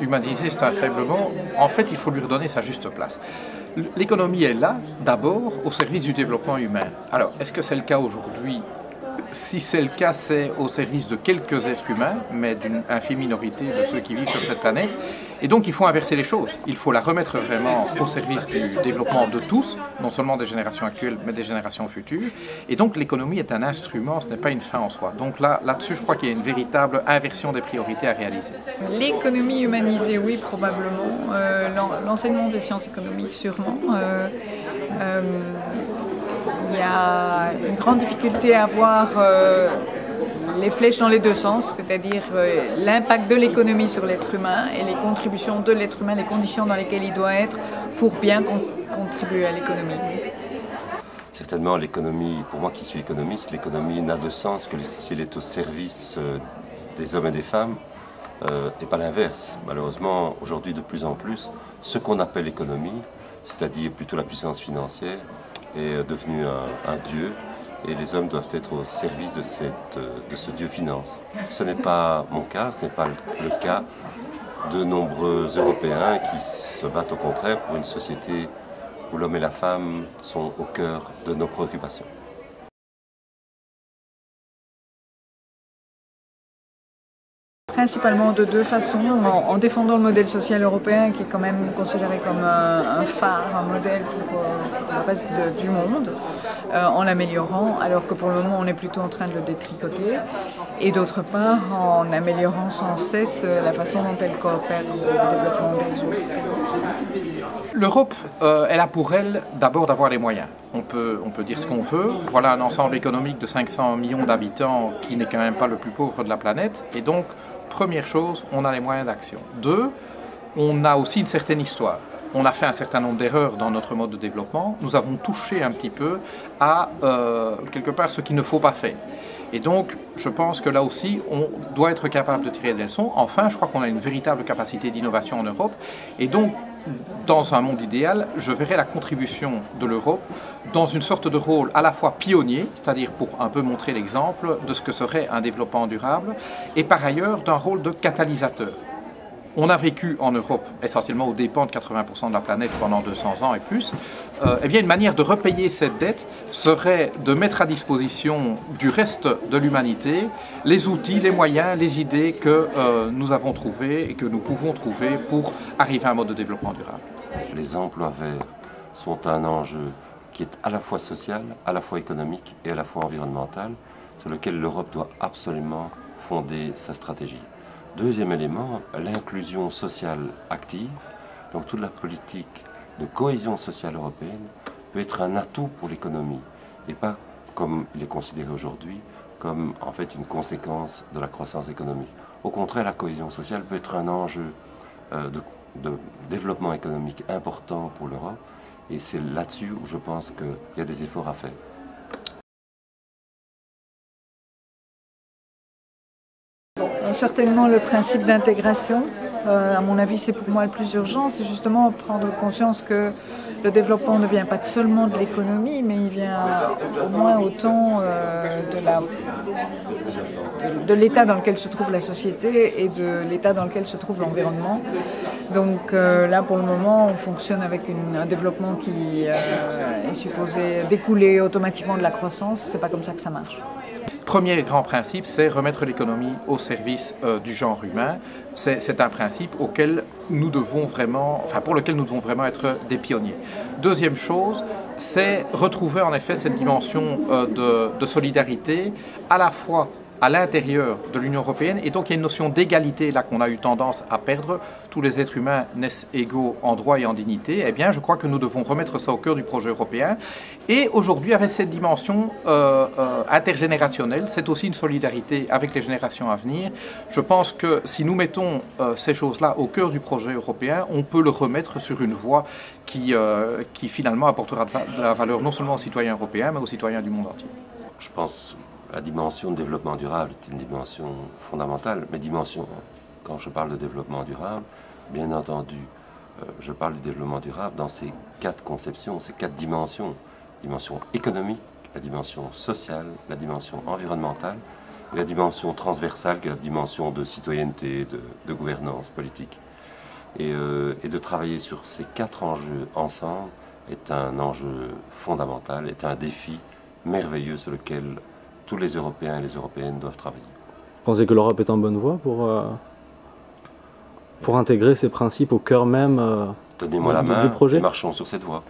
Humaniser, c'est un faible mot. En fait, il faut lui redonner sa juste place. L'économie est là, d'abord, au service du développement humain. Alors, est-ce que c'est le cas aujourd'hui? Si c'est le cas, c'est au service de quelques êtres humains, mais d'une infime minorité de ceux qui vivent sur cette planète. Et donc, il faut inverser les choses. Il faut la remettre vraiment au service du développement de tous, non seulement des générations actuelles, mais des générations futures. Et donc, l'économie est un instrument, ce n'est pas une fin en soi. Donc là-dessus, je crois qu'il y a une véritable inversion des priorités à réaliser. L'économie humanisée, oui, probablement. L'enseignement des sciences économiques, sûrement. Il y a une grande difficulté à voir les flèches dans les deux sens, c'est-à-dire l'impact de l'économie sur l'être humain et les contributions de l'être humain, les conditions dans lesquelles il doit être pour bien contribuer à l'économie. Certainement, l'économie, pour moi qui suis économiste, l'économie n'a de sens que si elle est au service des hommes et des femmes et pas l'inverse. Malheureusement, aujourd'hui, de plus en plus, ce qu'on appelle économie, c'est-à-dire plutôt la puissance financière, est devenu un dieu et les hommes doivent être au service de ce dieu finance. Ce n'est pas mon cas, ce n'est pas le cas de nombreux Européens qui se battent au contraire pour une société où l'homme et la femme sont au cœur de nos préoccupations. Principalement de deux façons, en défendant le modèle social européen qui est quand même considéré comme un phare, un modèle pour le reste du monde, en l'améliorant, alors que pour le moment on est plutôt en train de le détricoter, et d'autre part en améliorant sans cesse la façon dont elle coopère au développement des autres. L'Europe, elle a pour elle d'abord d'avoir les moyens. On peut dire ce qu'on veut. Voilà un ensemble économique de 500 millions d'habitants qui n'est quand même pas le plus pauvre de la planète. Et donc, première chose, on a les moyens d'action. Deux, on a aussi une certaine histoire. On a fait un certain nombre d'erreurs dans notre mode de développement. Nous avons touché un petit peu à, quelque part, ce qu'il ne faut pas faire. Et donc, je pense que là aussi, on doit être capable de tirer des leçons. Enfin, je crois qu'on a une véritable capacité d'innovation en Europe. Et donc, dans un monde idéal, je verrais la contribution de l'Europe dans une sorte de rôle à la fois pionnier, c'est-à-dire pour un peu montrer l'exemple de ce que serait un développement durable, et par ailleurs d'un rôle de catalyseur. On a vécu en Europe, essentiellement aux dépens de 80% de la planète pendant 200 ans et plus. Eh bien, une manière de repayer cette dette serait de mettre à disposition du reste de l'humanité les outils, les moyens, les idées que nous avons trouvés et que nous pouvons trouver pour arriver à un mode de développement durable. Les emplois verts sont un enjeu qui est à la fois social, à la fois économique et à la fois environnemental, sur lequel l'Europe doit absolument fonder sa stratégie. Deuxième élément, l'inclusion sociale active. Donc toute la politique de cohésion sociale européenne peut être un atout pour l'économie et pas, comme il est considéré aujourd'hui, comme en fait une conséquence de la croissance économique. Au contraire, la cohésion sociale peut être un enjeu de développement économique important pour l'Europe et c'est là-dessus où je pense qu'il y a des efforts à faire. Certainement le principe d'intégration, à mon avis c'est pour moi le plus urgent, c'est justement prendre conscience que le développement ne vient pas seulement de l'économie, mais il vient au moins autant de l'état dans lequel se trouve la société et de l'état dans lequel se trouve l'environnement. Donc là pour le moment on fonctionne avec un développement qui est supposé découler automatiquement de la croissance, c'est pas comme ça que ça marche. Premier grand principe, c'est remettre l'économie au service du genre humain. C'est un principe auquel nous devons vraiment, pour lequel nous devons vraiment être des pionniers. Deuxième chose, c'est retrouver en effet cette dimension de solidarité à la fois à l'intérieur de l'Union européenne, et donc il y a une notion d'égalité là qu'on a eu tendance à perdre. Tous les êtres humains naissent égaux en droit et en dignité. Eh bien, je crois que nous devons remettre ça au cœur du projet européen. Et aujourd'hui, avec cette dimension intergénérationnelle, c'est aussi une solidarité avec les générations à venir. Je pense que si nous mettons ces choses-là au cœur du projet européen, on peut le remettre sur une voie qui finalement apportera de la valeur non seulement aux citoyens européens, mais aux citoyens du monde entier. Je pense la dimension de développement durable est une dimension fondamentale, mais quand je parle de développement durable, bien entendu, je parle du développement durable dans ces quatre conceptions, ces quatre dimensions. Dimension économique, la dimension sociale, la dimension environnementale, et la dimension transversale, qui est la dimension de citoyenneté, de gouvernance politique. Et de travailler sur ces 4 enjeux ensemble est un enjeu fondamental, est un défi merveilleux sur lequel tous les Européens et les Européennes doivent travailler. Vous pensez que l'Europe est en bonne voie pour intégrer ces principes au cœur même Donnez-moi la du main projet? et marchons sur cette voie.